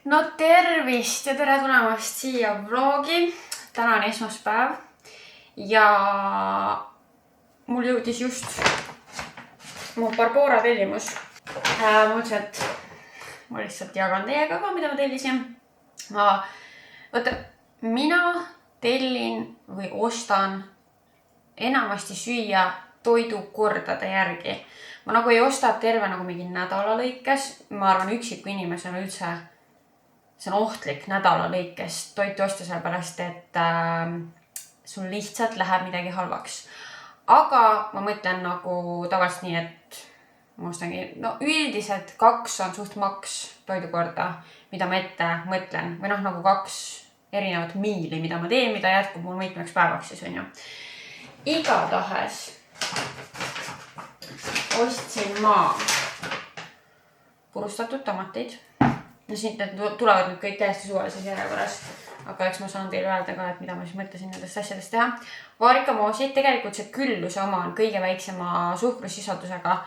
No tervist ja tere tulemast siia vlogi. Täna on esmaspäev ja mul jõudis just mu Barbora tellimus. Mõtlesin, et ma lihtsalt jagan teiega ka, mida ma tellisin. Mina tellin või ostan enamasti süüa toidukordade järgi. Ma nagu ei osta terve nagu mingi nädala lõikes. Ma arvan, üksiku inimesena üldse see on ohtlik nädala lõikes toitu osta sellepärast, et sul lihtsalt läheb midagi halvaks. Aga ma mõtlen nagu tavaliselt nii, et ma ostangi, üldiselt 2 on suht maks toidukorda, mida ma ette mõtlen. Või nagu 2 erinevat miili, mida ma teen, mida jätkub mul mitmeks päevaks siis on ju. Igatahes ostsin ma purustatud tomateid. Ja siit tulevad nüüd kõik täiesti suvalises järjekorras. Aga eks ma saan teile öelda ka, et mida ma siis mõtlesin nendest asjadest teha. Vaarikamoosid, tegelikult see külluse oma on kõige väiksema suhkrusisaldusega.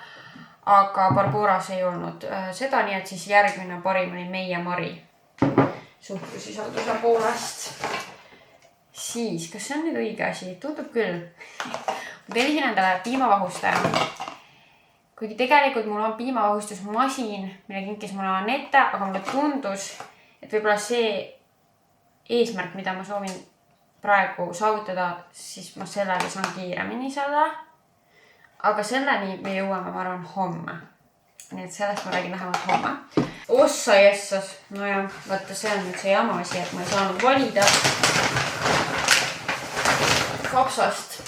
Aga Barboras ei olnud seda, nii et siis järgmine parim oli meie Mari suhkrusisalduse poolest. Siis, kas see on nüüd õige asi? Tundub küll. Ma tellisin endale piimavahustaja. Kuigi tegelikult mul on piimavahustusmasin, mille kinkis mulle Anette, aga mulle tundus, et võib-olla see eesmärk, mida ma soovin praegu saavutada, siis ma sellega saan kiiremini selle. Aga selleni me jõuame, ma arvan, homme. Nii et sellest ma räägin vähemalt homme. Ossa jessas. No jah, vaata see on nüüd see jama asi, et ma ei saanud valida kapsast.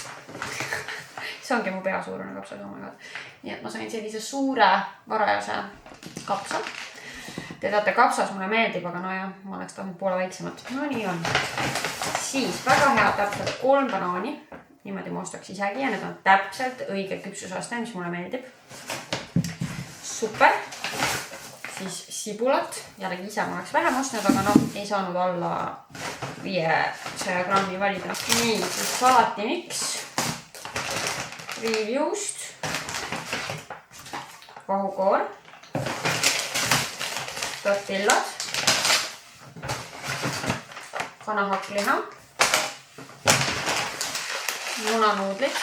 See ongi mu peasuurune kapsas, oh my god. Nii et ma sain sellise suure varajase kapsa. Te teate, kapsas mulle meeldib, aga no jah, ma oleks tahtnud poole väiksemat. No nii on. Siis väga hea täpselt 3 banaani. Niimoodi ma ostaks isegi ja need on täpselt õige küpsusaste, mis mulle meeldib. Super. Siis sibulat. Jällegi ise ma oleks vähem ostnud, aga ei saanud alla 500 grammi valida. Nii, siis salatimiks. Riivjuust. Vahukoor. Tortillad. Kanahakkliha. Munanuudlid.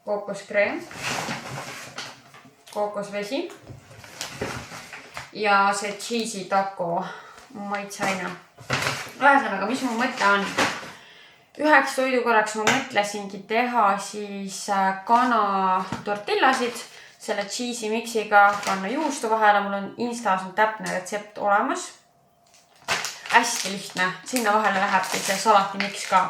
Kookoskreem. Kookosvesi. Ja see cheesy taco maitsaine. Ühesõnaga, mis mu mõte on? Üheks toidukorraks ma mõtlesingi teha siis kana tortillasid selle cheesy mixiga, panna juustu vahele. Mul on Instas on täpne retsept olemas. Hästi lihtne. Sinna vahele läheb see salatimiks ka,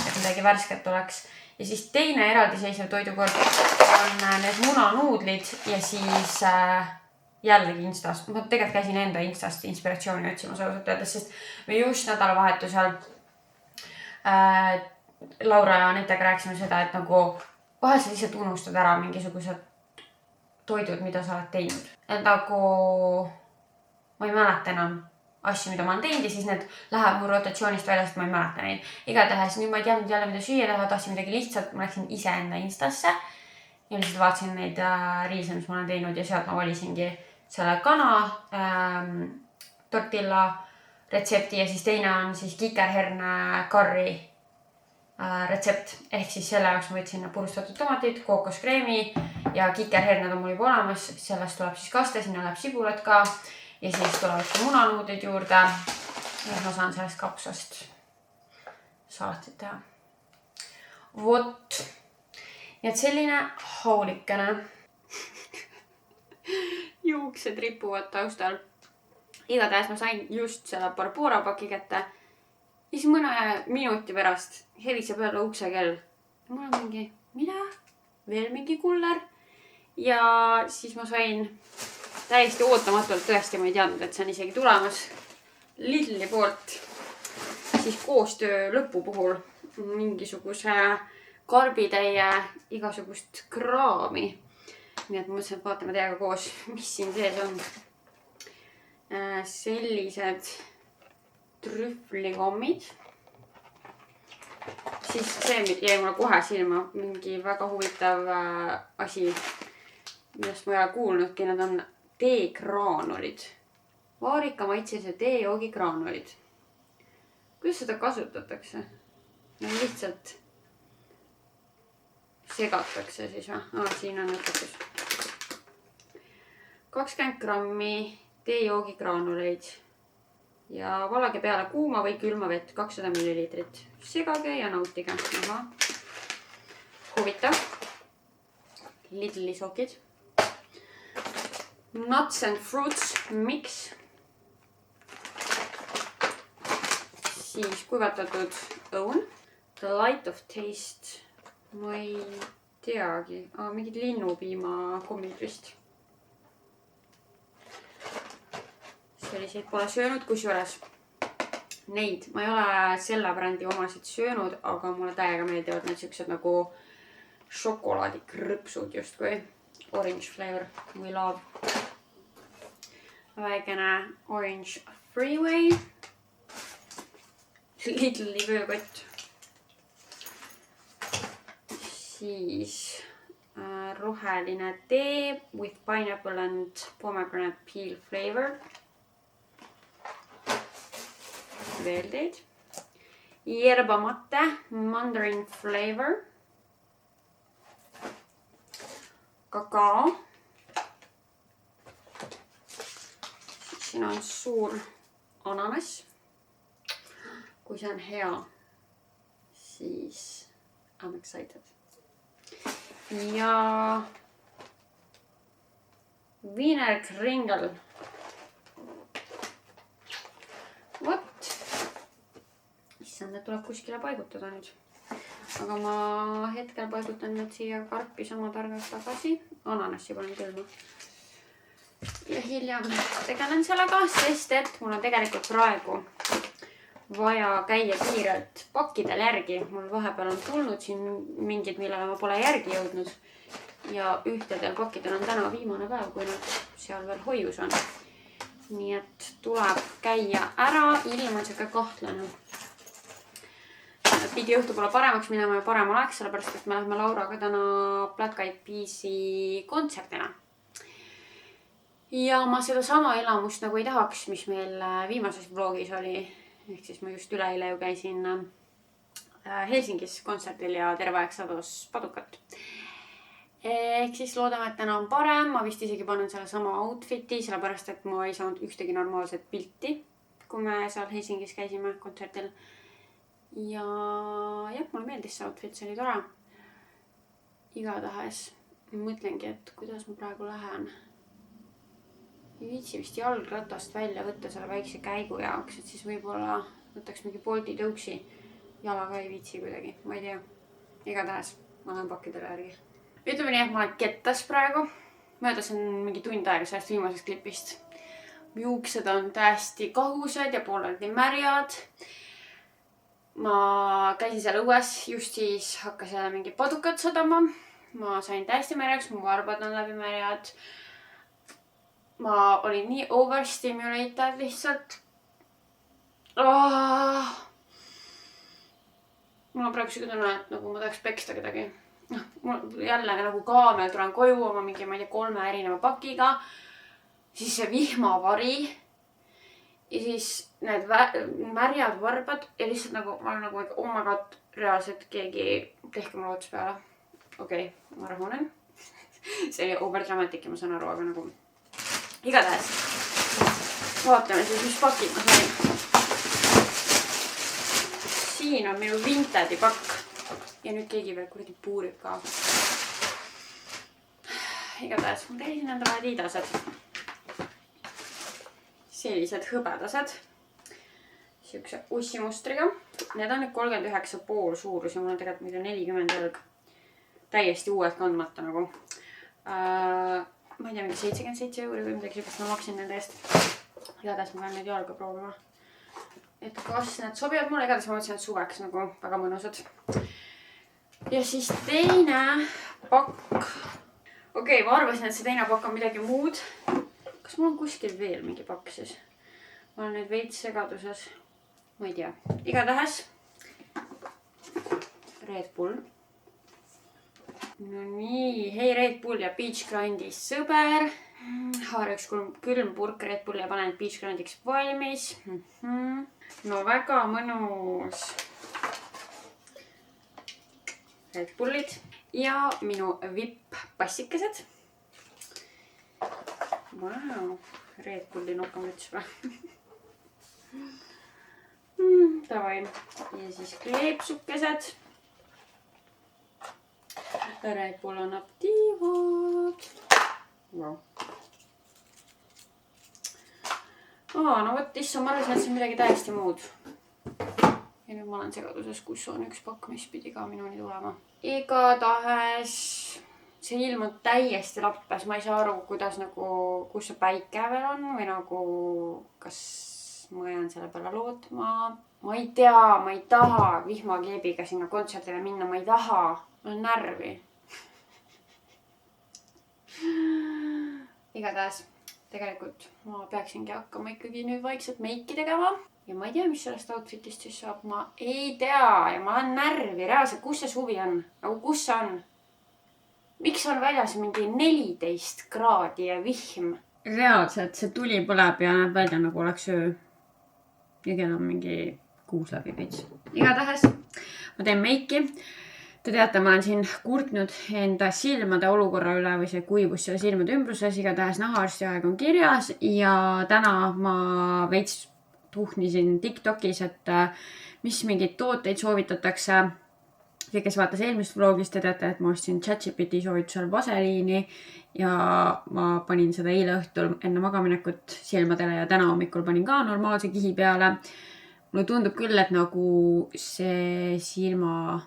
et midagi värsket oleks. Ja siis teine eraldiseisev toidukord on need munanuudlid ja siis jällegi Instast. Ma tegelikult käisin enda Instast inspiratsiooni otsimas ausalt öeldes, sest me just nädalavahetusel Laura ja Anetega rääkisime seda, et nagu vahel sa lihtsalt unustad ära mingisugused toidud, mida sa oled teinud. Et nagu ma ei mäleta enam asju, mida ma olen teinud ja siis need läheb mu rotatsioonist välja, sest ma ei mäleta neid. Igatahes nüüd ma ei teadnud jälle, mida süüa teha, tahtsin midagi lihtsalt. Ma läksin ise enda Instasse ja lihtsalt vaatasin neid riise, mis ma olen teinud ja sealt ma valisingi selle kana tortilla retsepti ja siis teine on siis kikerherne karri retsept. Ehk siis selle jaoks ma võtsin purustatud tomatid, kookoskreemi ja kikerherned on mul juba olemas. Sellest tuleb siis kaste, sinna läheb sibulat ka ja siis tulevad ka munanuudid juurde. Ja ma saan sellest kapsast salatit teha. Vot. Nii et selline haulikene. Juuksed ripuvad taustal. Igatahes ma sain just selle Barbora paki kätte. Ja siis mõne minuti pärast heliseb jälle uksekell. Mul on mingi, mida? Veel mingi kuller. Ja siis ma sain täiesti ootamatult, tõesti ma ei teadnud, et see on isegi tulemas Lidli poolt. Siis koostöö lõpu puhul mingisuguse karbitäie igasugust kraami. Nii et ma mõtlesin, et vaatame teiega koos, mis siin sees on. Sellised trühvlikommid. Siis see jäi mulle kohe silma, mingi väga huvitav asi, millest ma ei ole kuulnudki. Need on teegraanulid. vaarika maitselise teejoogi graanulid. Kuidas seda kasutatakse? Lihtsalt segatakse siis või? Siin on õpetus. 20 grammi teejoogi graanuleid ja valage peale kuuma või külma vett 200 ml. Segage ja nautige. Huvitav. Lidli sokid. Nuts and fruits mix. Siis kuivatatud õun. The light of taste. Ma ei teagi. Mingid linnupiima kommid vist. Selliseid pole söönud, kusjuures neid. Ma ei ole selle brändi omasid söönud, aga mulle täiega meeldivad need siuksed nagu šokolaadikrõpsud justkui. Orange flavor. We love. Väikene orange freeway. Lidli vöökott. Siis roheline tee with pineapple and pomegranate peel flavor. Veel teed. Yerba mate mandarin flavor. Kakao. Siin on suur ananas. Kui see on hea, siis I'm excited. Ja Wiener Kringel. Vot. Issand, need tuleb kuskile paigutada nüüd. Aga ma hetkel paigutan need siia karpi sama targalt tagasi. Ananassi panen külma. Ja hiljem tegelen sellega, sest et mul on tegelikult praegu vaja käia kiirelt pakkidel järgi. Mul vahepeal on tulnud siin mingid, millele ma pole järgi jõudnud. Ja ühtedel pakkidel on täna viimane päev, kui nad seal veel hoius on. Nii et tuleb käia ära, ilm on siuke kahtlane. Pidi õhtupoole paremaks minema ja parem oleks, sellepärast et me lähme Lauraga täna Black Eyed Peas'i kontserdina. Ja ma seda sama elamust nagu ei tahaks, mis meil viimases vlogis oli. Ehk siis ma just üleeile ju käisin Helsingis kontserdil ja terve aeg sadas padukat. Ehk siis loodame, et täna on parem. Ma vist isegi panen selle sama outfiti, sellepärast et ma ei saanud ühtegi normaalset pilti, kui me seal Helsingis käisime kontserdil. Ja jah, mulle meeldis see outfit, see oli tore. Igatahes mõtlengi, et kuidas ma praegu lähen. Ei viitsi vist jalgratast välja võtta selle väikse käigu jaoks, et siis võib-olla võtaks mingi Bolti tõuksi. Jalaga ei viitsi kuidagi, ma ei tea. Igatahes ma lähen pakkidele järgi. Ütleme nii, et ma olen kettas praegu. Möödas on mingi tund aega sellest viimasest klipist. Juuksed on täiesti kahused ja pooleldi märjad. Ma käisin seal õues, just siis hakkas mingi padukat sadama. Ma sain täiesti märjaks, mu varbad on läbi märjad. Ma olin nii overstimulated lihtsalt. Mul on praegu siuke tunne, et nagu ma tahaks peksta kedagi. Jälle nagu kaamel tulen koju oma mingi, ma ei tea, 3 erineva pakiga. Siis see vihmavari. Ja siis need märjad varbad. Ja lihtsalt nagu, ma olen nagu, oh my god, reaalselt keegi tehke mulle ots peale. Okei, ma rahunen. See oli overdramatic ja ma saan aru, aga nagu... Igatahes. Vaatame siis, mis pakid ma sain. Siin on minu Vintage'i pakk. Ja nüüd keegi veel kuradi puurib ka. Igatahes, ma tellisin endale Adidased. Sellised hõbedased. Siukse ussimustriga. Need on nüüd 39,5 suurus ja mul on tegelikult mida 40 jalg. Täiesti uued kandmata nagu. Ma ei tea, mingi 77 € või midagi siukest ma maksin nende eest. Igatahes ma pean neid jalga proovima. Et kas need sobivad mulle, igatahes ma mõtlesin, et suveks nagu väga mõnusad. Ja siis teine pakk. Okei, ma arvasin, et see teine pakk on midagi muud. Kas mul on kuskil veel mingi pakk siis? Ma olen nüüd veits segaduses. Ma ei tea. Igatahes. Red Bull. No nii, hei Red Bull ja Beach Grindis sõber. Haara üks külm purk Red Bulli ja panen Peach Grandiks valmis. No väga mõnus. Red Bullid ja minu vipp-passikesed. Wow, Red Bulli nukamüts või? Davai. Ja siis kleepsukesed. Red Bull annab tiivad. Wow. No võt, issa, ma arvasin, et see on midagi täiesti muud. Ja nüüd ma olen segaduses, kus on üks pakk, mis pidi ka minuni tulema. Igatahes see ilm on täiesti lappes. Ma ei saa aru, kuidas nagu, kus see päike veel on või nagu, kas ma jään selle peale lootma. Ma ei tea, ma ei taha vihmakeebiga sinna kontserdile minna. Ma ei taha. Ma olen närvi. Igatahes, tegelikult ma peaksingi hakkama ikkagi nüüd vaikselt meiki tegema. Ja ma ei tea, mis sellest outfitist siis saab. Ma ei tea ja ma olen närvi. Reaalselt, kus see suvi on? Nagu kus see on? Miks on väljas mingi 14 kraadi ja vihm? Reaalselt see tuli põleb ja näeb välja nagu oleks öö. Ja kell on mingi 6 läbi veits. Igatahes ma teen meiki. Te teate, ma olen siin kurtnud enda silmade olukorra üle või see kuivus seal silmade ümbruses. Igatahes nahaarsti aeg on kirjas ja täna ma veits tuhnisin TikTokis, et mis mingeid tooteid soovitatakse. Ja kes vaatas eelmist vlogist, te teate, et ma ostsin ChatGPT soovitusel vaseliini ja ma panin seda eile õhtul enne magaminekut silmadele ja täna hommikul panin ka normaalse kihi peale. Mulle tundub küll, et nagu see silma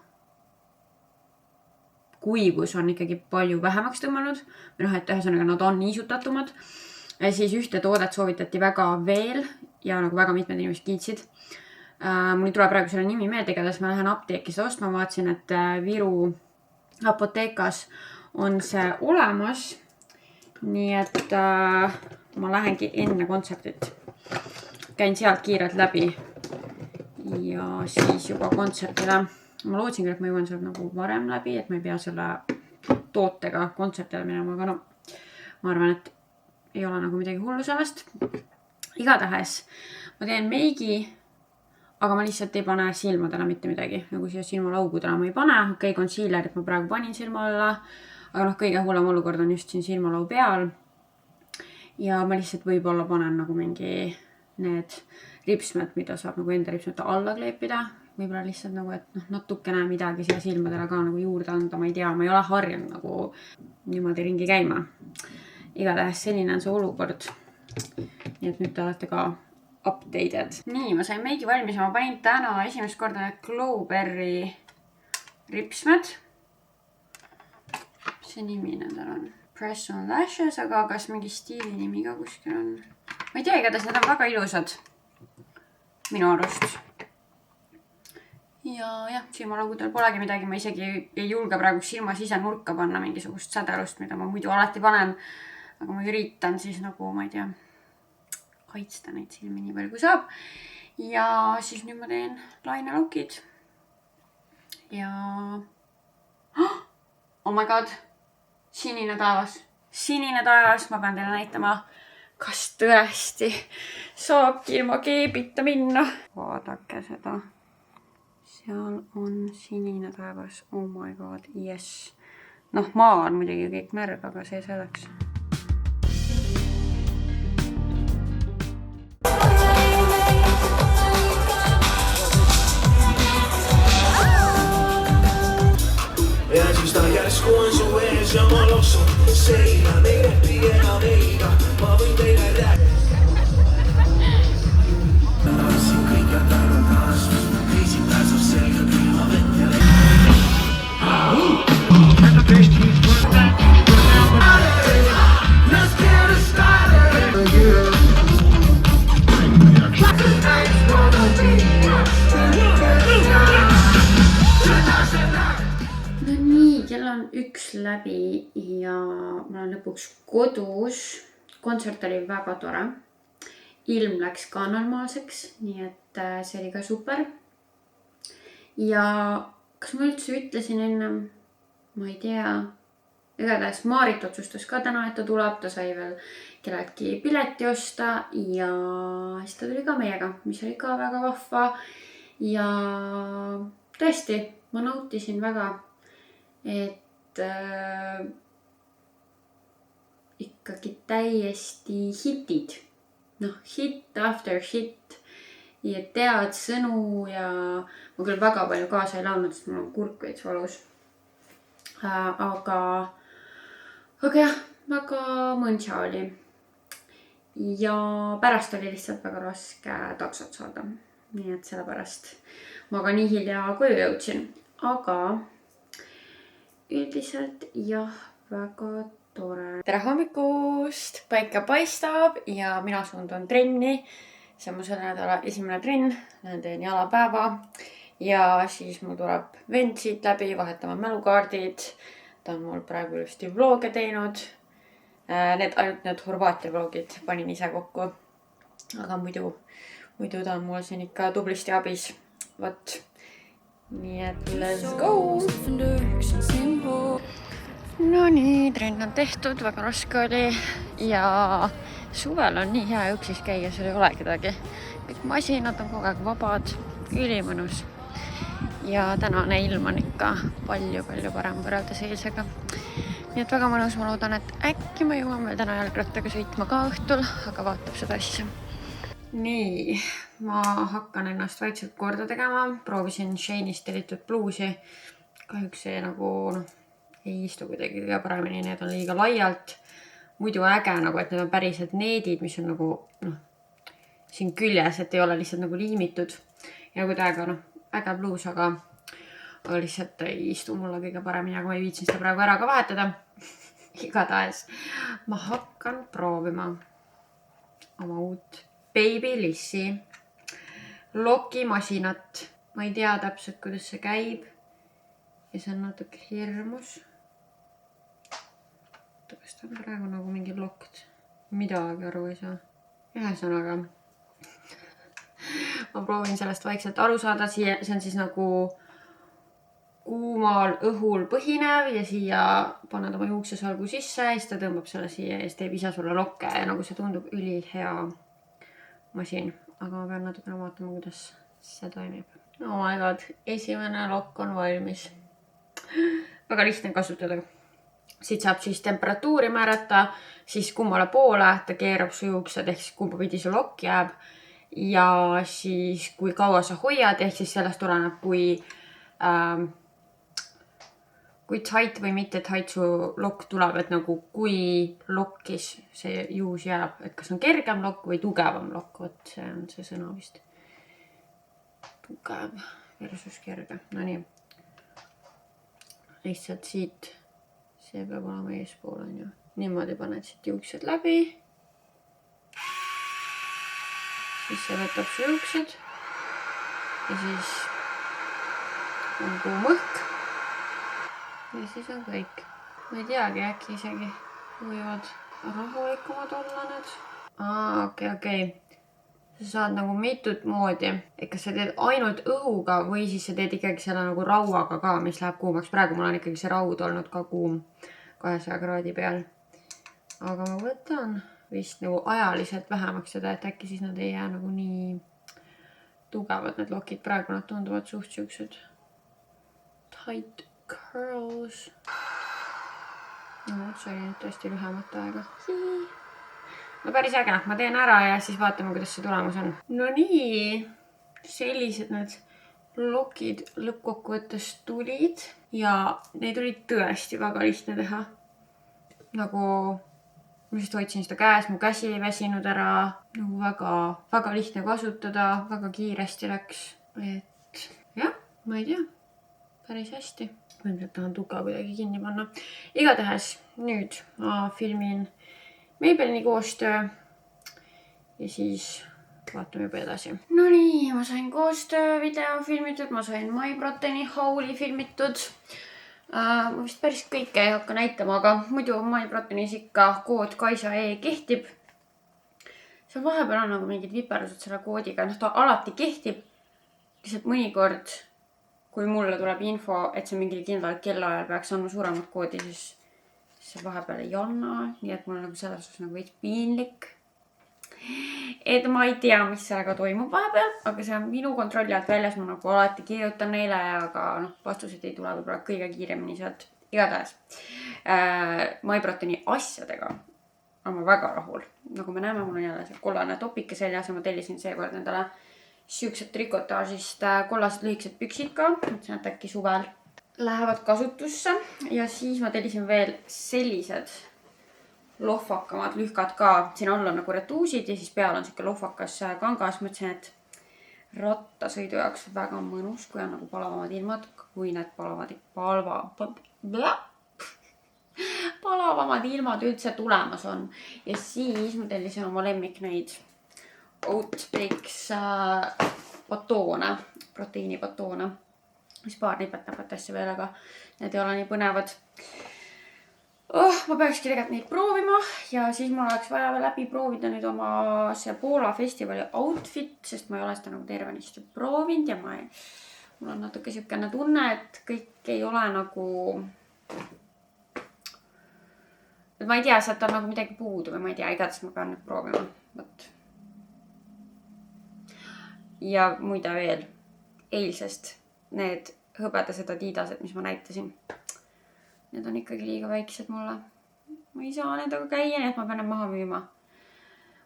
kuivus on ikkagi palju vähemaks tõmmanud. Et ühesõnaga nad on niisutatumad. Ja siis ühte toodet soovitati väga veel ja nagu väga mitmed inimesed kiitsid. Mul ei tule praegu selle nimi meelde, igatahes ma lähen apteeki seda ostma. Vaatasin, et Viru apoteekas on see olemas. Nii et ma lähengi enne kontsertit. Käin sealt kiirelt läbi ja siis juba kontsertile. Ma lootsin küll, et ma jõuan sealt nagu varem läbi, et ma ei pea selle tootega kontsertile minema, aga no ma arvan, et ei ole nagu midagi hullu sellest. Igatahes ma teen meigi, aga ma lihtsalt ei pane silmadele mitte midagi. Nagu siia silmalaugudele ma ei pane. Okei, concealerit ma praegu panin silma alla, aga kõige hullem olukord on just siin silmalau peal. Ja ma lihtsalt võib-olla panen nagu mingi need ripsmed, mida saab nagu enda ripsmete alla kleepida. Võib-olla lihtsalt nagu, et natukene midagi siia silmadele ka nagu juurde anda. Ma ei tea, ma ei ole harjunud nagu niimoodi ringi käima. Igatahes selline on see olukord. Nii et nüüd te olete ka updated. Nii, ma sain meigi valmis. Ma panin täna esimest korda need Glowberry ripsmed. See nimi nendel on Press on Lashes, aga kas mingi stiili nimi ka kuskil on? Ma ei tea, igatahes need on väga ilusad. Minu arust. Ja jah, silmalaugudel polegi midagi. Ma isegi ei julge praegu silma sise nurka panna mingisugust sädelust, mida ma muidu alati panen. Aga ma üritan siis nagu, ma ei tea, kaitsta neid silmi nii palju kui saab. Ja siis nüüd ma teen lainelokid. Ja... Oh my god! Sinine taevas. Sinine taevas. Ma pean teile näitama, kas tõesti saabki ilma keebita minna. Vaadake seda. Seal on sinine taevas. Oh my god, yes. Noh, maa on muidugi kõik märg, aga see selleks. Ja siis ta järsku on su ees ja ma loksun seina. Ei repi enam eiga, ma võin teile rääkida. Siin kõik jätanud kaastus. Pääsab selga külma vett No nii, kell on 1 läbi ja ma olen lõpuks kodus. Kontsert oli väga tore. Ilm läks ka normaalseks, nii et see oli ka super. Ja kas ma üldse ütlesin ennem? Ma ei tea. igatahes Maarit otsustas ka täna, et ta tuleb, ta sai veel kelleltki pileti osta ja siis ta tuli ka meiega, mis oli ka väga vahva. Ja tõesti, ma nautisin väga, et ikkagi täiesti hitid. Noh, hit after hit ja tead sõnu ja ma küll väga palju kaasa ei laulnud, sest mul on kurk veits valus. Aga jah, väga mõnsa oli. Ja pärast oli lihtsalt väga raske taksot saada. Nii et sellepärast ma ka nii hilja koju jõudsin. Aga üldiselt jah, väga tore. Tere hommikust! Päike paistab ja mina suundun trenni. See on mu selle nädala esimene trenn. Lähen teen jalapäeva. Ja siis mul tuleb vend siit läbi, vahetama mälukaardid. Ta on mul praegu ilusti vlooge teinud. Ainult need Horvaatia vlogid panin ise kokku. Aga muidu ta on mul siin ikka tublisti abis. Vot. Nii et let's go! No nii, trenn on tehtud, väga raske oli. Ja suvel on nii hea üksis käia, seal ei ole kedagi. Kõik masinad on kogu aeg vabad, ülimõnus. Ja tänane ilm on ikka palju parem võrreldes eilsega. Nii et väga mõnus, ma loodan, et äkki ma jõuan veel täna jalgrattaga sõitma ka õhtul, aga vaatab seda asja. Nii, ma hakkan ennast vaikselt korda tegema. Proovisin Shane'ist tellitud bluusi. Kahjuks see ei istu kuidagi kõige paremini, need on liiga laialt. Muidu äge, et need on päriselt needid, mis on siin küljes, et ei ole lihtsalt liimitud. Ja kuidagi äge bluus, aga lihtsalt ei istu mulle kõige paremini, aga ma ei viitsin seda praegu ära ka vahetada. Igatahes ma hakkan proovima oma uut Babylissi lokimasinat. Ma ei tea täpselt, kuidas see käib. Ja see on natuke hirmus. Kas ta on praegu mingi lokt? Midagi aru ei saa. Ühesõnaga. Ma proovin sellest vaikselt aru saada. See on siis kuumal õhul põhinev ja siia paned oma juuksesalgu sisse ja siis ta tõmbab selle siia ja siis teeb ise sulle lokke ja see tundub ülihea masin. Aga ma pean natukene vaatama, kuidas see toimib. Oh my god, esimene lokk on valmis. Väga lihtne kasutada. Siit saab siis temperatuuri määrata, siis kummale poole ta keerab su juuksed ehk siis kumba pidi su lokk jääb. Ja siis kui kaua sa hoiad ehk siis sellest tuleneb, kui tight või mitte tight su lokk tuleb, et kui lokkis see juus jääb, et kas on kergem lokk või tugevam lokk, vot see on see sõna vist. Tugev versus kerge. No nii. Lihtsalt siit, see peab olema eespool, on ju. Niimoodi paned siit juuksed läbi. Siis see võtab su juuksed. Ja siis on kuum õhk. Ja siis on kõik. Ma ei teagi, äkki isegi võivad rahulikumad olla need. Okei. Sa saad mitut moodi. Et kas sa teed ainult õhuga või siis sa teed ikkagi selle rauaga ka, mis läheb kuumaks. Praegu mul on ikkagi see raud olnud ka kuum 200 kraadi peal. Aga ma võtan vist ajaliselt vähemaks seda, et äkki siis nad ei jää nii tugevad need lokid. Praegu nad tunduvad suht siuksed tight curls. No, see oli nüüd tõesti lühemata aega. No päris äge, ma teen ära ja siis vaatame, kuidas see tulemus on. No nii, sellised need lokid lõppkokkuvõttes tulid ja neid oli tõesti väga lihtne teha. Ma just hoidsin seda käes, mu käsi ei väsinud ära. Väga lihtne kasutada, väga kiiresti läks. Et jah, ma ei tea, päris hästi. Võin tahan tuka kuidagi kinni panna. Igatahes nüüd ma filmin Maybellini koostöö ja siis vaatame juba edasi. No nii, ma sain koostöö video filmitud, ma sain MyProteini hauli filmitud. Ma vist päris kõike ei hakka näitama, aga muidu MyProteinis ikka kood Kaisa.ee kehtib. Seal vahepeal on mingid viperdused selle koodiga, ta alati kehtib. Lihtsalt mõnikord, kui mulle tuleb info, et see mingil kindlal kellaajal peaks andma suuremat koodi, siis see vahepeal ei anna, nii et mul on nagu selles suhtes nagu veits piinlik. Et ma ei tea, mis sellega toimub vahepeal, aga see on minu kontrolli alt väljas, ma nagu alati kirjutan neile, aga vastused ei tule võib-olla kõige kiiremini sealt. Igatahes MyProteini asjadega on ma väga rahul. Nagu me näeme, mul on jälle see kollane topike seljas ja ma tellisin seekord endale siuksed trikotaažist kollased lühikesed püksid ka. Mõtlesin, et äkki suvel lähevad kasutusse. Ja siis ma tellisin veel sellised lohvakamad lühkad ka. Siin all on nagu retuusid ja siis peal on siuke lohvakas kangas. Mõtlesin, et rattasõidu jaoks väga mõnus, kui on nagu palavamad ilmad, kui need palavamad ilmad üldse tulemas on. Ja siis ma tellisin oma lemmik neid Oatbricks batoone, proteiinibatoone. Mis paar nipet-näpet asja veel, aga need ei ole nii põnevad. Ma peakski tegelikult neid proovima ja siis mul oleks vaja veel läbi proovida nüüd oma see Poola festivali outfit, sest ma ei ole seda nagu tervenisti proovinud ja mul on natuke siukene tunne, et kõik ei ole nagu... Et ma ei tea, sealt on nagu midagi puudu või ma ei tea, igatahes ma pean nüüd proovima. Võt. Ja muide veel eilsest need hõbedased Adidased, mis ma näitasin. Need on ikkagi liiga väiksed mulle. Ma ei saa nendega käia, nii et ma pean need maha müüma.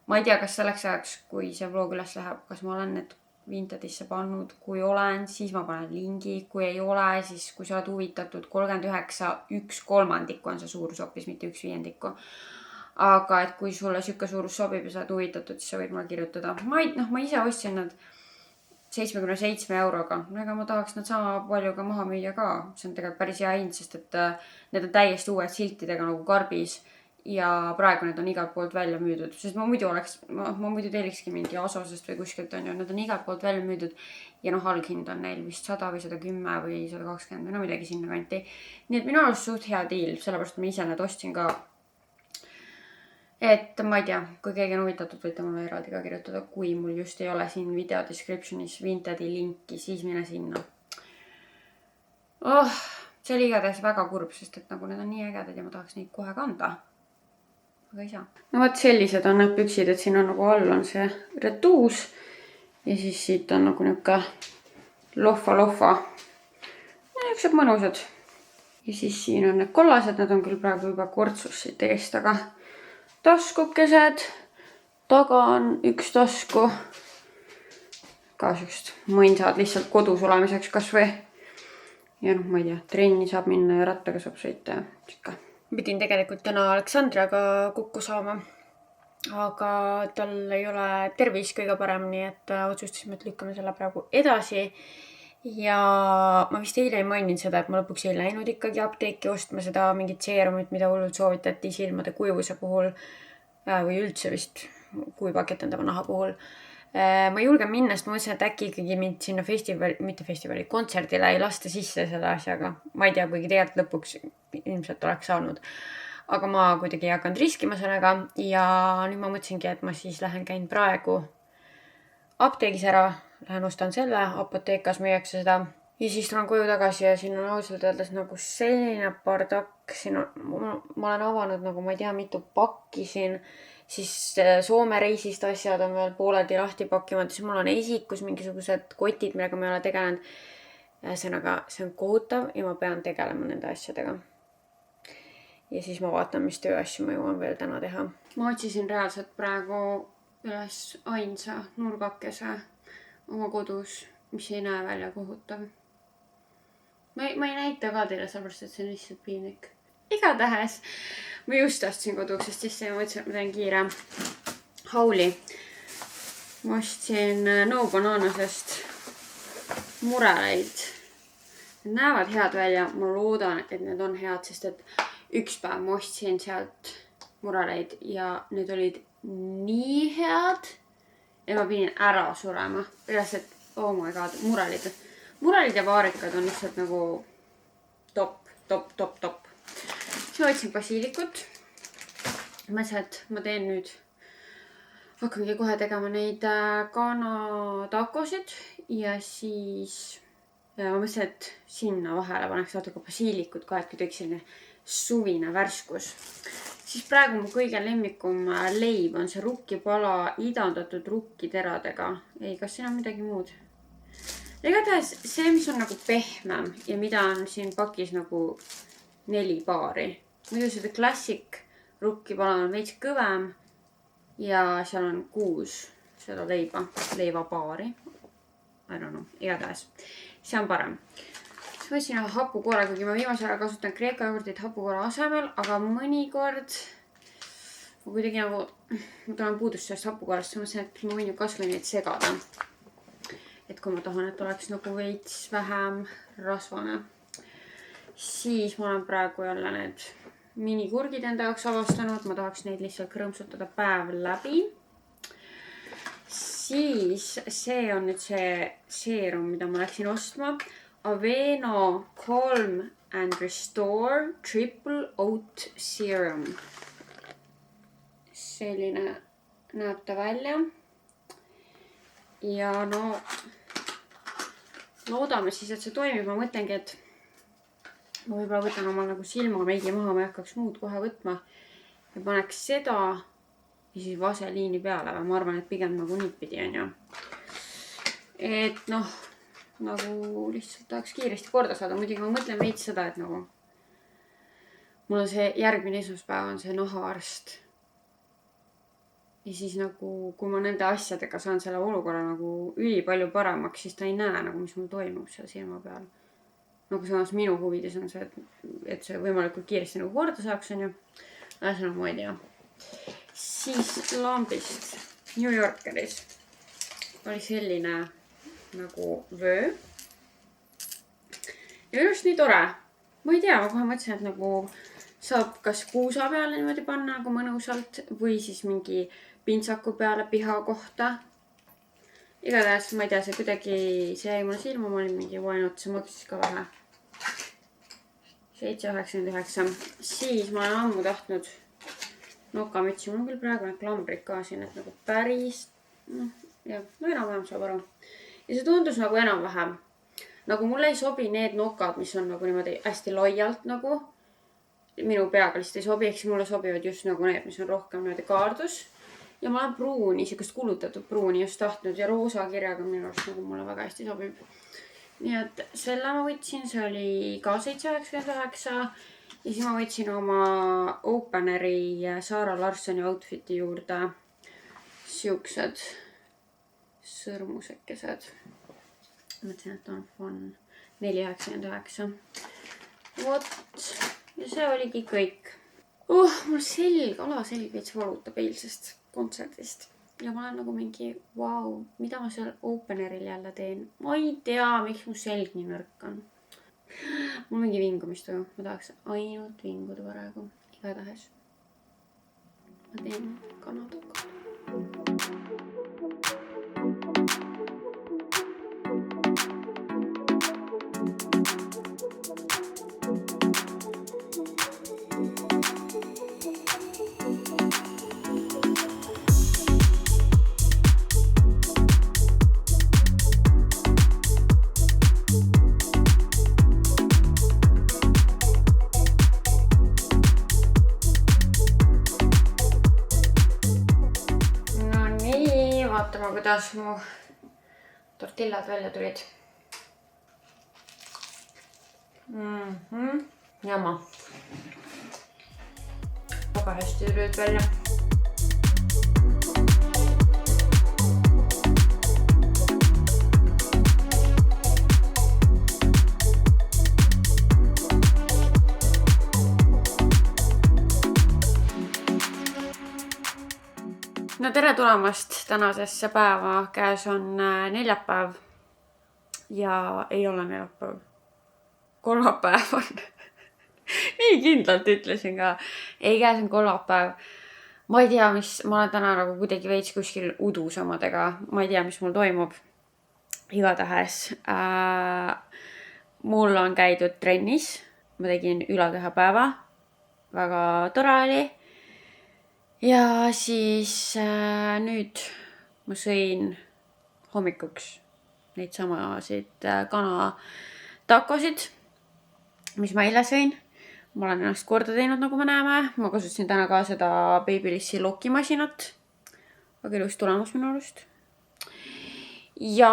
Ma ei tea, kas selleks ajaks, kui see vlog üles läheb, kas ma olen need Vintedisse pannud. Kui olen, siis ma panen lingi. Kui ei ole, siis kui sa oled huvitatud 39, 1/3 on see suurus hoopis, mitte 1/5. Aga et kui sulle siuke suurus sobib ja sa oled huvitatud, siis sa võid mulle kirjutada. Ma ise ostsin nad 77 euroga. Ega ma tahaks nad sama palju ka maha müüa ka. See on tegelikult päris hea hind, sest et need on täiesti uued siltidega nagu karbis. Ja praegu need on igalt poolt välja müüdud. Sest ma muidu tellikski mingi Asosest või kuskilt on ju. Need on igalt poolt välja müüdud. Ja alghind on neil vist 100 või 110 või 120 või midagi sinna kanti. Nii et minu arust suht hea deal. Sellepärast ma ise need ostsin ka. Et ma ei tea, kui keegi on huvitatud, võite mulle eraldi ka kirjutada. Kui mul just ei ole siin video descriptionis Vintedi linki, siis mine sinna. See oli igatahes väga kurb, sest et nagu need on nii ägedad ja ma tahaks neid kohe kanda. Aga ei saa. No vaat sellised on need püksid, et siin on nagu all on see retuus. Ja siis siit on nagu niuke lohva. Niuksed mõnusad. Ja siis siin on need kollased, need on küll praegu juba kortsus siit eest, aga taskukesed. Taga on üks tasku. Ka siukest mõnsad lihtsalt kodus olemiseks kas või. Ja ma ei tea, trenni saab minna ja rattaga saab sõita ja sikka. Pidin tegelikult täna Aleksandriaga kokku saama, aga tal ei ole tervis kõige parem, nii et otsustasime, et lükkame selle praegu edasi. Ja ma vist eile ei maininud seda, et ma lõpuks ei läinud ikkagi apteeki ostma seda mingit seerumit, mida hullult soovitati silmade kujuvuse puhul või üldse vist kuivaketendava naha puhul. Ma ei julge minna, sest ma mõtlesin, et äkki ikkagi mind sinna festivali, kontserdile ei lasta sisse selle asjaga. Ma ei tea, kuigi tegelikult lõpuks ilmselt oleks saanud. Aga ma kuidagi ei hakanud riskima sellega ja nüüd ma mõtlesingi, et ma siis käin praegu apteegis ära. Lähen ostan selle, apoteekas müüakse seda ja siis tulen koju tagasi ja siin on ausalt öeldes nagu selline pardakk. Ma olen avanud nagu ma ei tea mitu pakki siin. Siis Soome reisist asjad on veel pooleldi lahti pakkimata. Siis mul on esikus mingisugused kotid, millega ma ei ole tegelenud. Ühesõnaga, see on kohutav ja ma pean tegelema nende asjadega. Ja siis ma vaatan, mis tööasju ma jõuan veel täna teha. Ma otsisin reaalselt praegu üles ainsa nurgakese oma kodus, mis ei näe välja kohutav. Ma ei näita ka teile sellepärast, et see on lihtsalt piinlik. Igatahes ma just ostsin koduksest sisse ja mõtlesin, et ma teen kiire hauli. Ma ostsin No Bananasest mureleid. Need näevad head välja. Ma loodan, et need on head, sest et üks päev ma ostsin sealt mureleid ja need olid nii head, et ma pidin ära surema. Peas, et oh my god, murelid. Murelid ja vaarikad on lihtsalt nagu top. Siis ma võtsin basiilikut. Mõtlesin, et ma teen nüüd, hakkangi kohe tegema neid kanatakosid ja siis ma mõtlesin, et sinna vahele paneks natuke basiilikut ka, et kui teeks selline suvine värskus. Siis praegu mu kõige lemmikum leib on see rukkipala idandatud rukkiteradega. Ei, kas siin on midagi muud? Igatahes see, mis on nagu pehmem ja mida on siin pakis nagu 4 paari. Muidu seda klassik rukkipala on veits kõvem ja seal on 6 seda leivapaari. I don't know, igatahes. See on parem. Siis võtsin hapukoora, kuigi ma viimase ära kasutan Kreeka jogurtit hapukoora asemel, aga mõnikord ma kuidagi nagu, ma tulen puudust sellest hapukoorast, ma mõtlesin, et ma võin ju kasvõi neid segada. Et kui ma tahan, et oleks nagu veits vähem rasvane. Siis ma olen praegu jälle need minikurgid enda jaoks avastanud, ma tahaks neid lihtsalt krõmsutada päev läbi. Siis see on nüüd see seerum, mida ma läksin ostma. Aveno Calm and Restore Triple Oat Serum. Selline näeb ta välja. Ja no loodame siis, et see toimib. Ma mõtlengi, et ma võib-olla võtan oma nagu silmameigi maha, ma ei hakkaks muud kohe võtma. Ja paneks seda ja siis vaseliini peale. Ma arvan, et pigem nagu niipidi on ju. Et noh, nagu lihtsalt tahaks kiiresti korda saada. Muidugi ma mõtlen veits seda, et nagu mul on see järgmine esmaspäev on see nahaarst. Ja siis nagu, kui ma nende asjadega saan selle olukorra nagu üli palju paremaks, siis ta ei näe nagu, mis mul toimub seal silma peal. Nagu samas minu huvides on see, et see võimalikult kiiresti nagu korda saaks on ju. Ühesõnaga ma ei tea. Siis lambist New Yorkeris oli selline nagu vöö. Ja just nii tore. Ma ei tea, ma kohe mõtlesin, et nagu saab kas kuusa peale niimoodi panna nagu mõnusalt või siis mingi pintsaku peale piha kohta. Igatahes ma ei tea, see kuidagi, see jäi mulle silma, ma olin mingi why not, see maksis ka vähe. 7,99. Siis ma olen ammu tahtnud nokamütsi, mul on küll praegu need klambrid ka siin, et nagu päris, no enam-vähem saab aru. Ja see tundus nagu enam-vähem. Nagu mulle ei sobi need nokad, mis on nagu niimoodi hästi laialt nagu. Minu peaga lihtsalt ei sobi, eks mulle sobivad just nagu need, mis on rohkem niimoodi kaardus. Ja ma olen pruuni, sellist kulutatud pruuni just tahtnud ja roosa kirjaga minu arust nagu mulle väga hästi sobib. Nii et selle ma võtsin, see oli ka 7,99. Ja siis ma võtsin oma Openeri Sara Larssoni outfiti juurde siuksed sõrmusekesed. Mõtlesin, et on fun. 4,99. Vot. Ja see oligi kõik. Mul alaselg veits valutab eilsest kontserdist. Ja ma olen nagu mingi, vau, mida ma seal Openeril jälle teen. Ma ei tea, miks mu selg nii nõrk on. Mul mingi vingumistuju. Ma tahaks ainult vinguda praegu. Igatahes. Ma teen kanatuka. Vaatame, kuidas mu tortillad välja tulid. Jama. Väga hästi tulid välja. No tere tulemast tänasesse päeva. Käes on neljapäev ja ei ole neljapäev. Kolmapäev on. Nii kindlalt ütlesin ka. Ei, käes on kolmapäev. Ma ei tea, mis, ma olen täna nagu kuidagi veits kuskil udus omadega. Ma ei tea, mis mul toimub. Igatahes. Mul on käidud trennis. Ma tegin ülakehapäeva. Väga tore oli. Ja siis nüüd ma sõin hommikuks neid samasid kana takosid, mis ma eile sõin. ma olen ennast korda teinud, nagu me näeme. Ma kasutasin täna ka seda Babylyssi lokimasinat. Väga ilus tulemus minu arust. Ja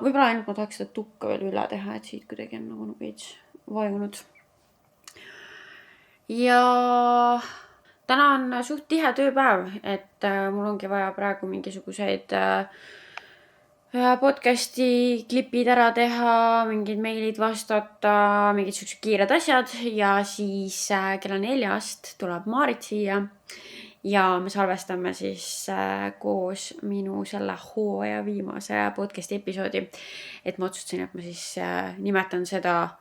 võib-olla ainult ma tahaks seda tukka veel üle teha, et siit kuidagi on nagu veits vajunud. Ja täna on suht tihe tööpäev, et mul ongi vaja praegu mingisuguseid podcasti klipid ära teha, mingid meilid vastata, mingid siuksed kiired asjad ja siis kella 4 tuleb Maarit siia ja me salvestame siis koos minu selle hooaja viimase podcasti episoodi. Et ma otsustasin, et ma siis nimetan seda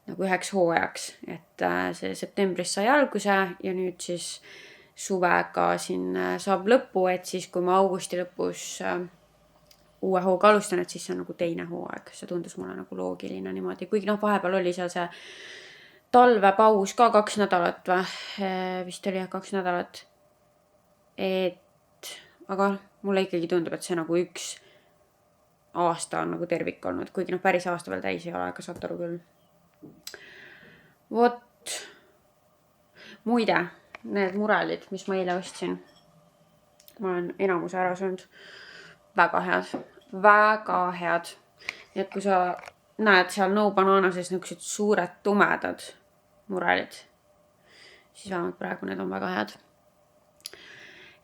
nagu üheks hooajaks, et see septembris sai alguse ja nüüd siis suvega siin saab lõppu, et siis kui ma augusti lõpus uue hooga alustan, et siis see on nagu teine hooaeg. See tundus mulle nagu loogiline niimoodi. Kuigi vahepeal oli seal see talvepaus ka 2 nädalat või? Vist oli 2 nädalat. Aga mulle ikkagi tundub, et see nagu 1 aasta on nagu tervik olnud. Kuigi päris aasta veel täis ei ole, aga saad aru küll. Vot. Muide, need murelid, mis ma eile ostsin. Ma olen enamuse ära söönud. Väga head. Väga head. Nii et kui sa näed seal No Bananases niisugused suured tumedad murelid, siis vähemalt praegu need on väga head.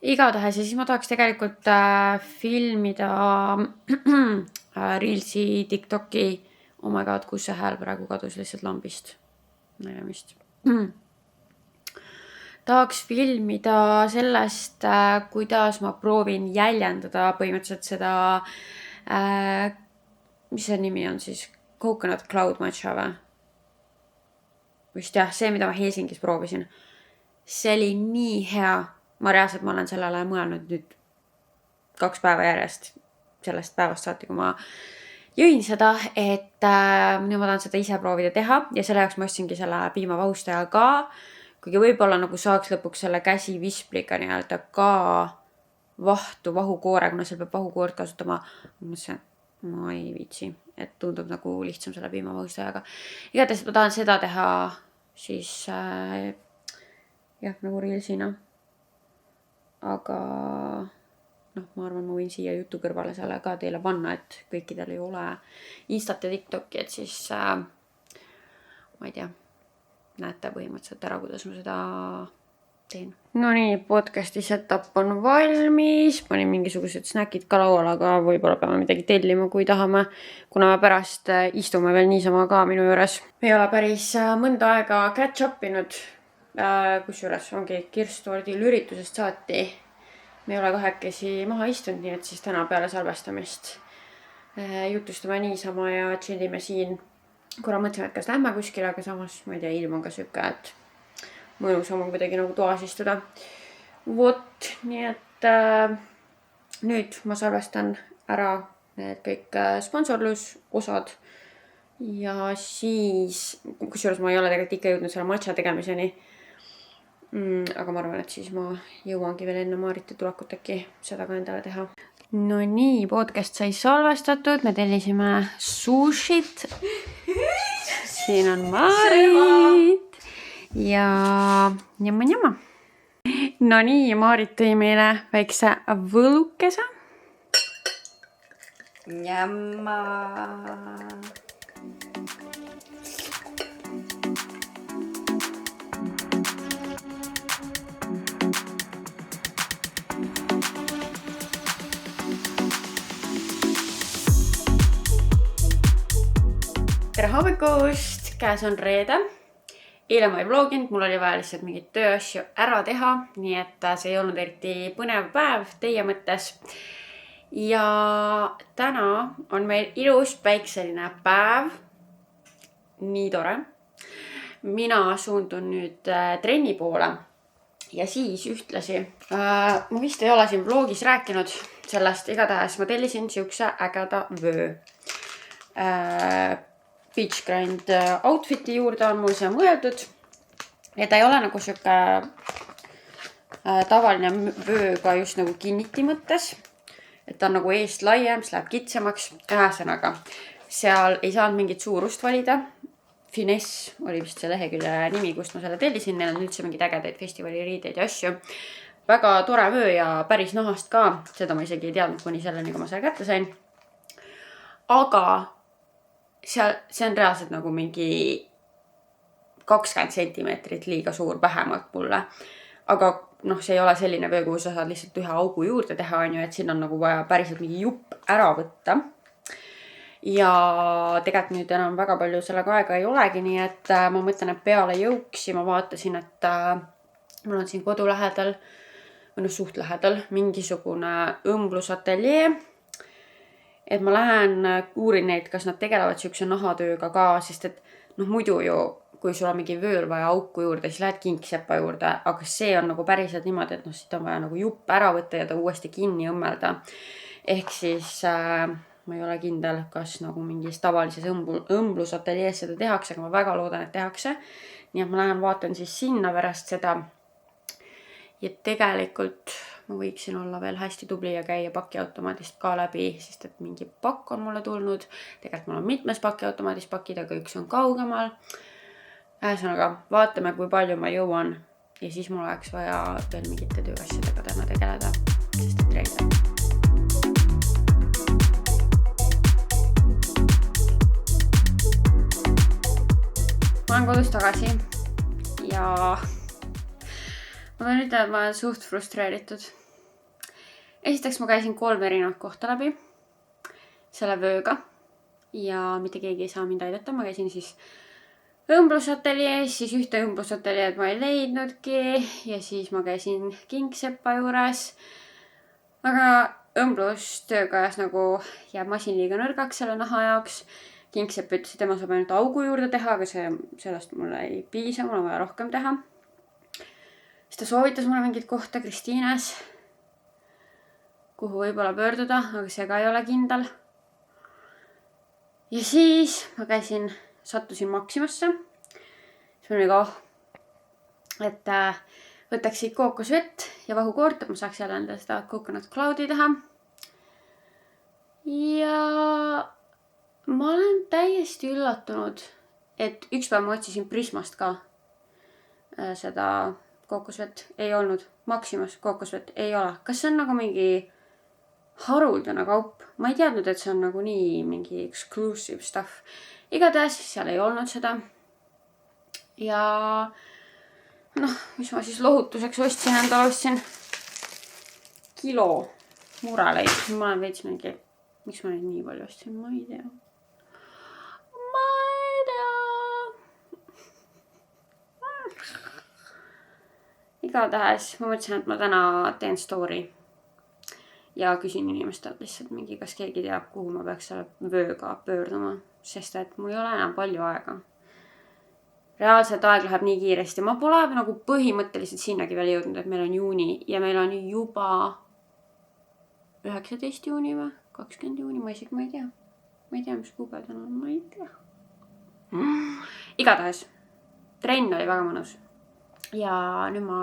Igatahes ja siis ma tahaks tegelikult filmida Reelsi, TikToki. Oh my god, kus see hääl praegu kadus lihtsalt lambist. Nägemist. Tahaks filmida sellest, kuidas ma proovin jäljendada põhimõtteliselt seda, mis see nimi on siis, Coconut Cloud Matcha või? Vist jah, see, mida ma Helsingis proovisin. See oli nii hea. Ma reaalselt ma olen sellele mõelnud nüüd 2 päeva järjest. Sellest päevast saati, kui ma jõin seda, et nüüd ma tahan seda ise proovida teha. Ja selle jaoks ma ostsingi selle piimavahustaja ka. Kuigi võib-olla nagu saaks lõpuks selle käsivispliga nii-öelda ka vahukoore, kuna seal peab vahukoort kasutama. Ma ei viitsi, et tundub nagu lihtsam selle piimavahustajaga. Igatahes ma tahan seda teha siis nagu Reelsina. Aga ma arvan, ma võin siia jutu kõrvale selle ka teile panna, et kõikidel ei ole Instat ja TikToki, et siis ma ei tea, näete põhimõtteliselt ära, kuidas ma seda teen. No nii, podcasti setup on valmis. Panin mingisugused snäkid ka lauale, aga võib-olla peame midagi tellima, kui tahame. Kuna me pärast istume veel niisama ka minu juures. Me ei ole päris mõnda aega catch upinud. Kusjuures ongi Kirstordil üritusest saati. Me ei ole kahekesi maha istunud, nii et siis täna peale salvestamist jutustame niisama ja chillime siin. Kuna mõtlesime, et kas lähme kuskile, aga samas, ma ei tea, ilm on ka süke, et mõnusam on kuidagi nagu toas istuda. Vot, nii et nüüd ma salvestan ära need kõik sponsorlusosad ja siis, kusjuures ma ei ole tegelikult ikka jõudnud selle matcha tegemiseni. Aga ma arvan, et siis ma jõuangi veel enne Maarite tulekut äkki seda ka endale teha. No nii, podcast sai salvestatud, me tellisime sushit. Siin on Maarit ja njama. No nii, Maarit tõi meile väikse võlukese. Njama. Tere hommikust, käes on reede. Eile ma ei vloginud, mul oli vaja lihtsalt mingit tööasju ära teha, nii et see ei olnud eriti põnev päev teie mõttes. Ja täna on meil ilus päikseline päev. Nii tore. Mina suundun nüüd trenni poole ja siis ühtlasi. Ma vist ei ole siin vlogis rääkinud sellest, igatahes ma tellisin siukse ägeda vöö. Beach Grind outfiti juurde on mul see mõeldud. Ja ta ei ole nagu siuke tavaline vööga just nagu kinniti mõttes. Et ta on nagu eest laiem, see läheb kitsamaks. Ühesõnaga, seal ei saanud mingit suurust valida. Finesse oli vist see lehekülje nimi, kust ma selle tellisin. Neil on üldse mingid ägedaid festivali riideid ja asju. Väga tore vöö ja päris nahast ka. Seda ma isegi ei teadnud kuni selleni, kui ma selle kätte sain. Aga see on reaalselt nagu mingi 20 sentimeetrit liiga suur vähemalt mulle. Aga see ei ole selline vöö, kuhu sa saad lihtsalt ühe augu juurde teha, on ju, et siin on nagu vaja päriselt mingi jupp ära võtta. Ja tegelikult nüüd enam väga palju sellega aega ei olegi, nii et ma mõtlen, et peale jõuksi ma vaatasin, et mul on siin kodu lähedal, või suht lähedal, mingisugune õmblusateljee. Et ma lähen uurin neid, kas nad tegelevad siukse nahatööga ka, sest et muidu ju, kui sul on mingi vööl vaja auku juurde, siis lähed kingsepa juurde, aga see on nagu päriselt niimoodi, et siit on vaja nagu jupp ära võtta ja ta uuesti kinni õmmelda. Ehk siis ma ei ole kindel, kas nagu mingis tavalises õmblusateljees seda tehakse, aga ma väga loodan, et tehakse. Nii et ma lähen vaatan siis sinna pärast seda. Ja tegelikult ma võiksin olla veel hästi tubli ja käia pakiautomaadist ka läbi, sest et mingi pakk on mulle tulnud. Tegelikult mul on mitmes pakiautomaadist pakid, aga üks on kaugemal. Ühesõnaga, vaatame, kui palju ma jõuan. Ja siis mul oleks vaja veel mingite tööasjadega täna tegeleda, sest et reede. Ma olen kodus tagasi ja ma pean ütlema, et ma olen suht frustreeritud. Esiteks ma käisin 3 erinevat kohta läbi selle vööga ja mitte keegi ei saa mind aidata. Ma käisin siis õmblusateljees, siis ühte õmblusateljeed ma ei leidnudki ja siis ma käisin kingsepa juures. Aga õmblustööga ajas nagu jääb masin liiga nõrgaks selle naha jaoks. Kingsepp ütles, et tema saab ainult augu juurde teha, aga sellest mulle ei piisa, mul on vaja rohkem teha. Siis ta soovitas mulle mingit kohta Kristiines, kuhu võib-olla pöörduda, aga see ka ei ole kindel. Ja siis ma sattusin Maximasse. Siis ma olin et võtaks siit kookosvett ja vahukoort, et ma saaks jälle enda seda coconut cloudi teha. Ja ma olen täiesti üllatunud, et üks päev ma otsisin Prismast ka seda kookosvett. Ei olnud. Maximas kookosvett ei ole. Kas see on nagu mingi haruldane kaup? Ma ei teadnud, et see on nagu nii mingi exclusive stuff. Igatahes seal ei olnud seda. Ja mis ma siis lohutuseks ostsin endale, ostsin kilo mureleid. Ma olen veits mingi, miks ma neid nii palju ostsin, ma ei tea. Igatahes ma mõtlesin, et ma täna teen story ja küsin inimestelt lihtsalt mingi, kas keegi teab, kuhu ma peaks selle vööga pöörduma, sest et mul ei ole enam palju aega. Reaalselt aeg läheb nii kiiresti. Ma pole nagu põhimõtteliselt sinnagi veel jõudnud, et meil on juuni ja meil on juba 19 juuni või 20 juuni, ma ei tea. Ma ei tea, mis kuupäev täna on, ma ei tea. Igatahes, trenn oli väga mõnus. Ja nüüd ma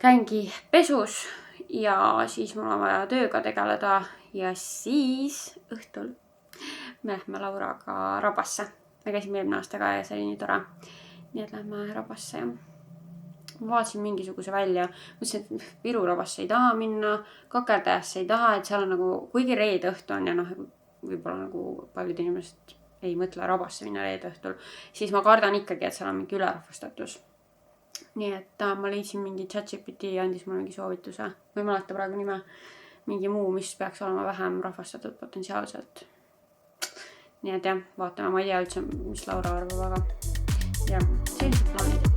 käingi pesus ja siis mul on vaja tööga tegeleda ja siis õhtul me lähme Lauraga Rabasse. Me käisime eelmine aasta ka ja see oli nii tore. Nii et lähme Rabasse ja ma vaatasin mingisuguse välja. Mõtlesin, et Viru Rabasse ei taha minna, Kakerdajasse ei taha, et seal on nagu, kuigi reede õhtu on ja võib-olla nagu paljud inimesed ei mõtle Rabasse minna reede õhtul, siis ma kardan ikkagi, et seal on mingi ülerahvastatus. Nii et ma leidsin mingi ChatGPT ja andis mulle mingi soovituse. Ma ei mäleta praegu nime. Mingi muu, mis peaks olema vähem rahvastatud potentsiaalselt. Nii et jah, vaatame. Ma ei tea üldse, mis Laura arvab, aga jah, sellised plaanid.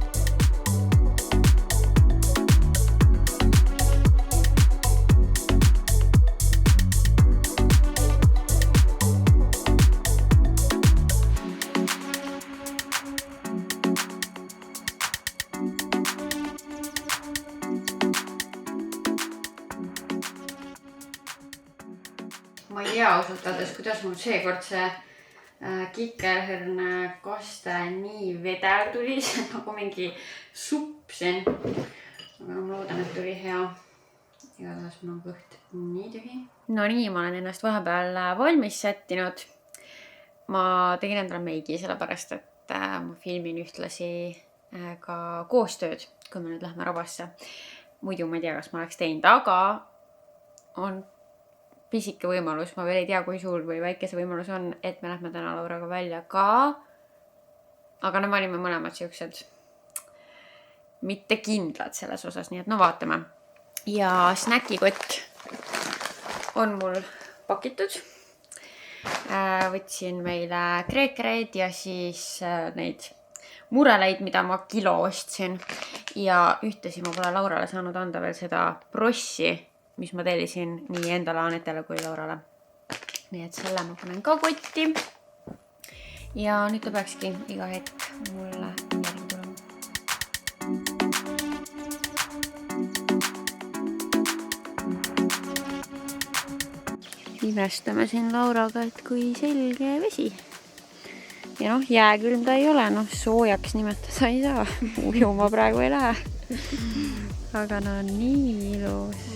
Ma ei tea ausalt öeldes, kuidas mul seekord see kikerherne kaste nii vedel tuli, see nagu mingi supp siin. Aga ma loodan, et tuli hea. Igatahes mul on kõht nii tühi. No nii, ma olen ennast vahepeal valmis sättinud. Ma tegin endale meigi sellepärast, et ma filmin ühtlasi ka koostööd, kui me nüüd lähme Rabasse. Muidu ma ei tea, kas ma oleks teinud, aga on pisike võimalus, ma veel ei tea, kui suur või väike see võimalus on, et me lähme täna Lauraga välja ka. Aga me olime mõlemad siuksed mitte kindlad selles osas, nii et no vaatame. Ja snäkikott on mul pakitud. Võtsin meile kreekereid ja siis neid mureleid, mida ma kilo ostsin. Ja ühtesi ma pole Laurale saanud anda veel seda brossi, mis ma tellisin nii endale, Anetele kui Laurale. Nii et selle ma panen ka kotti. Ja nüüd ta peakski iga hetk mulle järgi tulema. Imestame siin Lauraga, et kui selge vesi. Ja jääkülm ta ei ole, soojaks nimetada ei saa. Ujuma praegu ei lähe. Aga on nii ilus.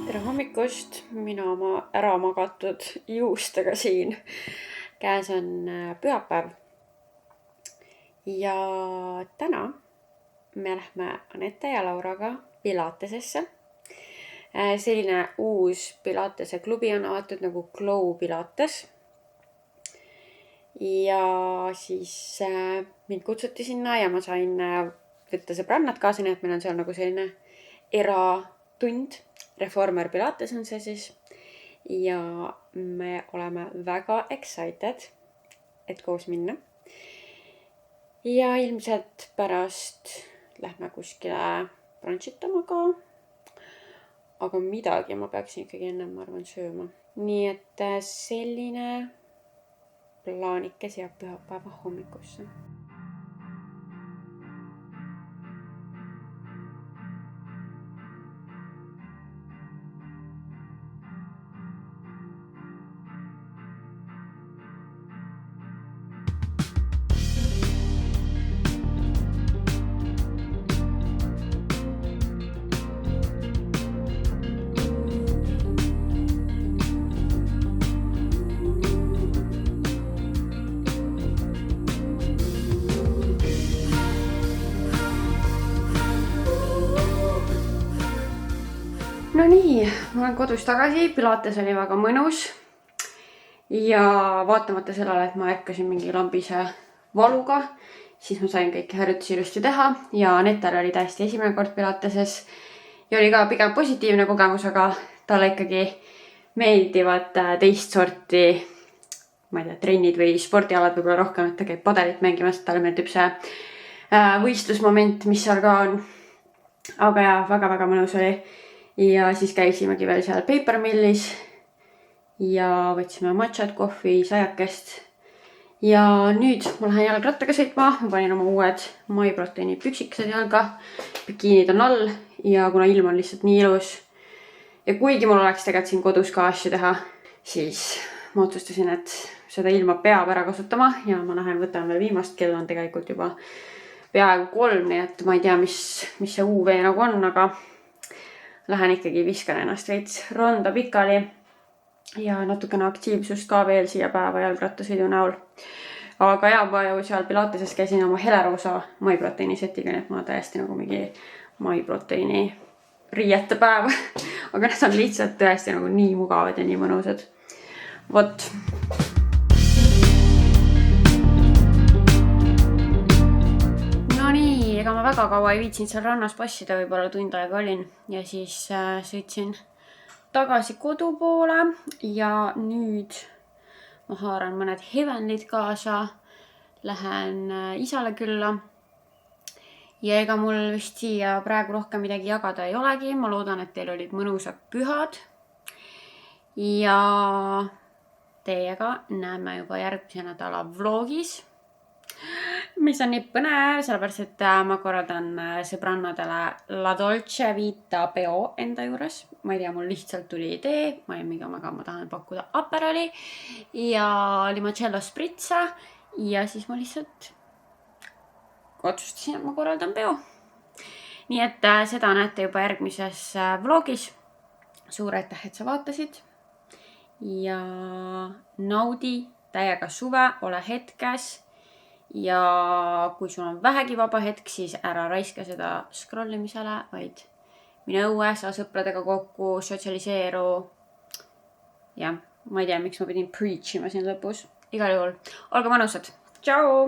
Tere hommikust, mina oma ära magatud juustega siin. Käes on pühapäev. Ja täna me lähme Anette ja Lauraga Pilatesesse. Selline uus Pilatese klubi on avatud nagu Glow Pilates. Ja siis mind kutsuti sinna ja ma sain võtta sõbrannad kaasa, nii et meil on seal nagu selline eratund. Reformer Pilates on see siis. Ja me oleme väga excited, et koos minna. Ja ilmselt pärast lähme kuskile brunchitama ka. Aga midagi ma peaksin ikkagi enne, ma arvan, sööma. Nii et selline plaanikes ja pühapäeva hommikusse. No nii, ma olen kodus tagasi, Pilates oli väga mõnus ja vaatamata sellele, et ma ärkasin mingi lambise valuga, siis ma sain kõiki harjutusi ilusti teha ja Anetale oli täiesti esimene kord Pilateses ja oli ka pigem positiivne kogemus, aga talle ikkagi meeldivad teist sorti, ma ei tea, trennid või spordialad võib-olla rohkem, et ta käib padelit mängimas, talle meeldib see võistlusmoment, mis seal ka on. Aga jah, väga-väga mõnus oli. Ja siis käisimegi veel seal Paper Millis ja võtsime matšat, kohvi, sajakest. Ja nüüd ma lähen jalgrattaga sõitma, ma panin oma uued MyProtein'i püksikesed jalga, bikiinid on all ja kuna ilm on lihtsalt nii ilus ja kuigi mul oleks tegelikult siin kodus ka asju teha, siis ma otsustasin, et seda ilma peab ära kasutama ja ma lähen võtan veel viimast, kell on tegelikult juba peaaegu 3, nii et ma ei tea, mis see UV nagu on, aga lähen ikkagi viskan ennast veits ronda pikali ja natukene aktiivsust ka veel siia päeva jalgrattasõidu näol. Aga ja, ma ju seal Pilateses käisin oma heleroosa MyProtein'i setiga, nii et ma täiesti nagu mingi MyProtein'i riiete päev. Aga need on lihtsalt tõesti nagu nii mugavad ja nii mõnusad. Vot. Ega ma väga kaua ei viitsinud seal rannas passida, võib-olla tund aega olin ja siis sõitsin tagasi kodu poole ja nüüd ma haaran mõned Heavenlid kaasa, lähen isale külla ja ega mul vist siia praegu rohkem midagi jagada ei olegi. Ma loodan, et teil olid mõnusad pühad. Ja teiega näeme juba järgmise nädala vlogis, mis on nii põnev, sellepärast et ma korraldan sõbrannadele La Dolce Vita peo enda juures. Ma ei tea, mul lihtsalt tuli idee, ma tahan pakkuda Aperoli ja limoncello spritsa ja siis ma lihtsalt otsustasin, et ma korraldan peo. Nii et seda näete juba järgmises vlogis. Suur aitäh, et sa vaatasid ja naudi täiega suve, ole hetkes. Ja kui sul on vähegi vaba hetk, siis ära raiska seda scrollimisele, vaid mine õue, saa sõpradega kokku, sotsialiseeru. Ja ma ei tea, miks ma pidin preachima siin lõpus. Igal juhul, olge mõnusad. Tšau!